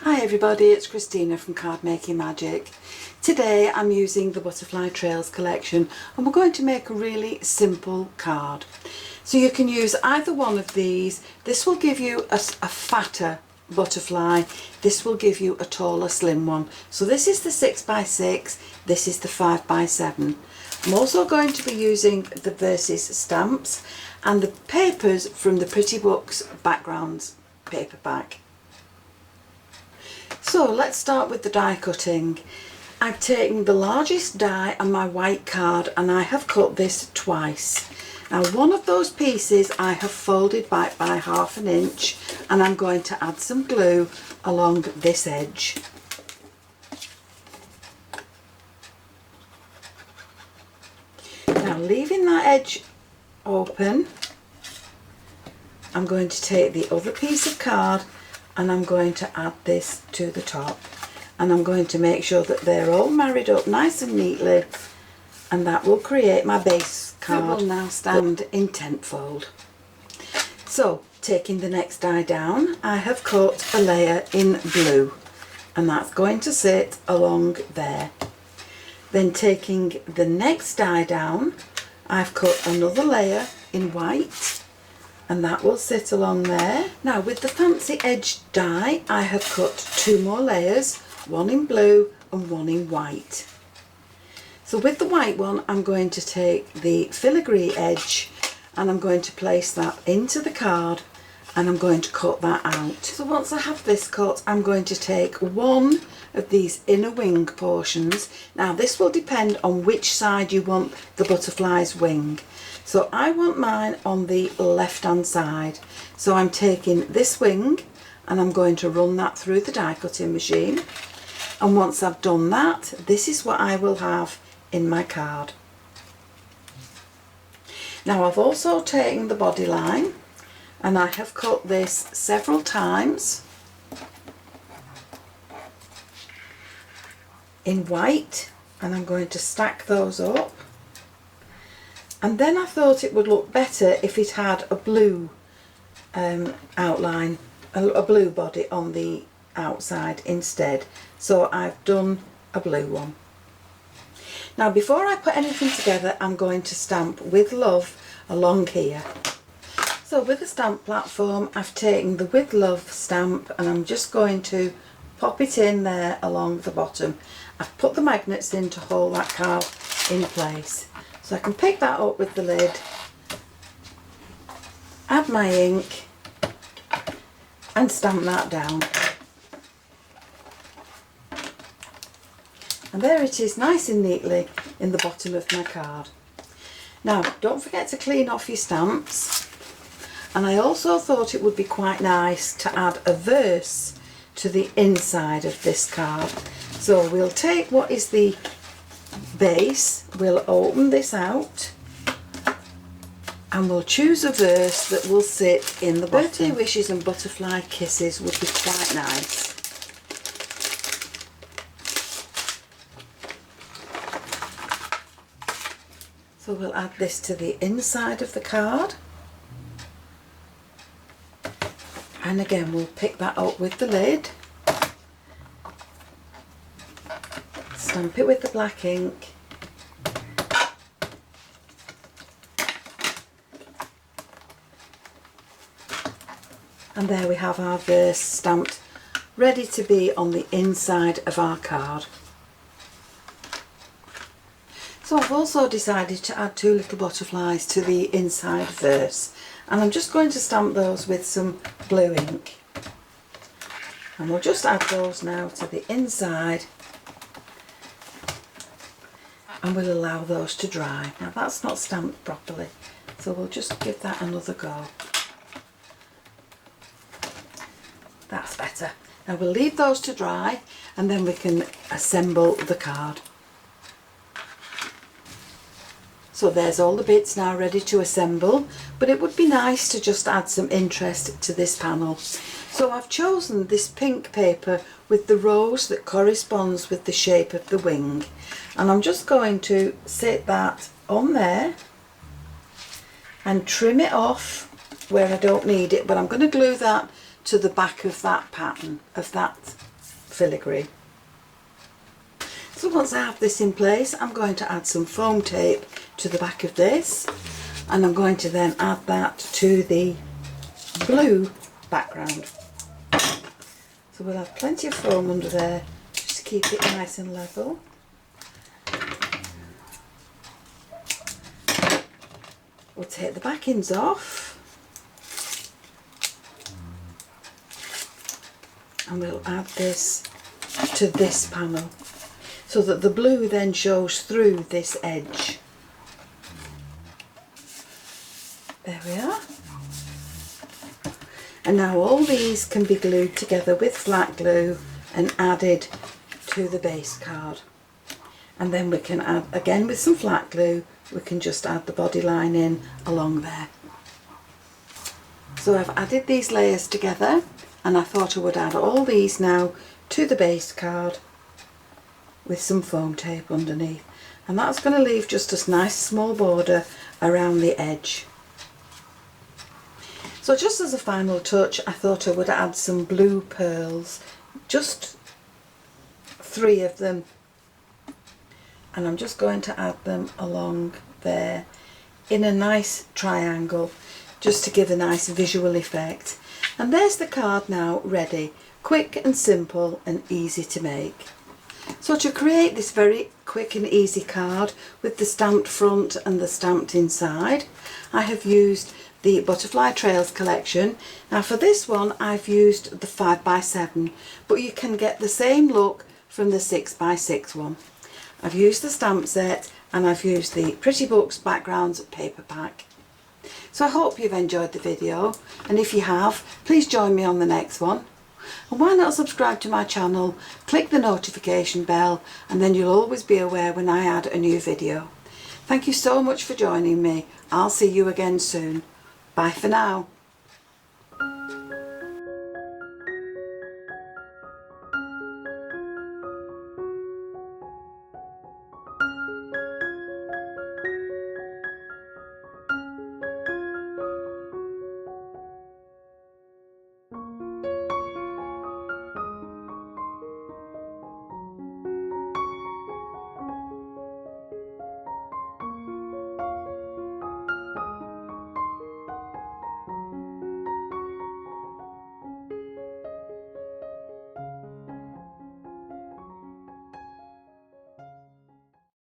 Hi everybody, it's Christina from Card Making Magic. Today I'm using the Butterfly Trails collection and we're going to make a really simple card. So you can use either one of these. This will give you a fatter butterfly, this will give you a taller slim one. So this is the 6x6, this is the 5x7. I'm also going to be using the Verses stamps and the papers from the Pretty Books Backgrounds paperback. So let's start with the die cutting. I've taken the largest die on my white card and I have cut this twice. Now one of those pieces I have folded back by 1/2 inch and I'm going to add some glue along this edge. Now leaving that edge open, I'm going to take the other piece of card and I'm going to add this to the top, and I'm going to make sure that they're all married up nice and neatly, and that will create my base card. It will now stand in tenfold. So taking the next die down, I have cut a layer in blue and that's going to sit along there. Then taking the next die down, I've cut another layer in white and that will sit along there. Now with the fancy edged die, I have cut 2 more layers, one in blue and one in white. So with the white one, I'm going to take the filigree edge and I'm going to place that into the card and I'm going to cut that out. So once I have this cut, I'm going to take one of these inner wing portions. Now this will depend on which side you want the butterfly's wing. So I want mine on the left hand side. So I'm taking this wing and I'm going to run that through the die cutting machine. And once I've done that, this is what I will have in my card. Now I've also taken the body line and I have cut this several times in white and I'm going to stack those up. And then I thought it would look better if it had a blue outline, a blue body on the outside instead. So I've done a blue one. Now before I put anything together, I'm going to stamp with love along here. So with the stamp platform, I've taken the with love stamp and I'm just going to pop it in there along the bottom. I've put the magnets in to hold that card in place. So I can pick that up with the lid, add my ink and stamp that down. And there it is, nice and neatly in the bottom of my card. Now don't forget to clean off your stamps, and I also thought it would be quite nice to add a verse to the inside of this card. So we'll take what is the base, we'll open this out and we'll choose a verse that will sit in the bottom. Birthday wishes and butterfly kisses would be quite nice. So we'll add this to the inside of the card and again we'll pick that up with the lid, stamp it with the black ink and there we have our verse stamped, ready to be on the inside of our card. So I've also decided to add 2 little butterflies to the inside verse and I'm just going to stamp those with some blue ink. And we'll just add those now to the inside and we'll allow those to dry. Now that's not stamped properly, so we'll just give that another go. That's better. Now we'll leave those to dry and then we can assemble the card. So there's all the bits now ready to assemble, but it would be nice to just add some interest to this panel. So I've chosen this pink paper with the rose that corresponds with the shape of the wing, and I'm just going to sit that on there and trim it off where I don't need it, but I'm going to glue that to the back of that pattern, of that filigree. So once I have this in place, I'm going to add some foam tape to the back of this, and I'm going to then add that to the blue background. So we'll have plenty of foam under there just to keep it nice and level. We'll take the backings off and we'll add this to this panel so that the blue then shows through this edge. There we are. And now all these can be glued together with flat glue and added to the base card. And then we can add, again with some flat glue, we can just add the body line in along there. So I've added these layers together, and I thought I would add all these now to the base card with some foam tape underneath. And that's going to leave just a nice small border around the edge. So just as a final touch, I thought I would add some blue pearls, just 3 of them, and I'm just going to add them along there in a nice triangle just to give a nice visual effect. And there's the card now ready, quick and simple and easy to make. So to create this very quick and easy card with the stamped front and the stamped inside, I have used the Butterfly Trails collection. Now for this one I've used the 5x7, but you can get the same look from the 6x6 one. I've used the stamp set and I've used the Pretty Books Backgrounds paper pack. So I hope you've enjoyed the video, and if you have, please join me on the next one. And why not subscribe to my channel, click the notification bell, and then you'll always be aware when I add a new video. Thank you so much for joining me. I'll see you again soon. Bye for now.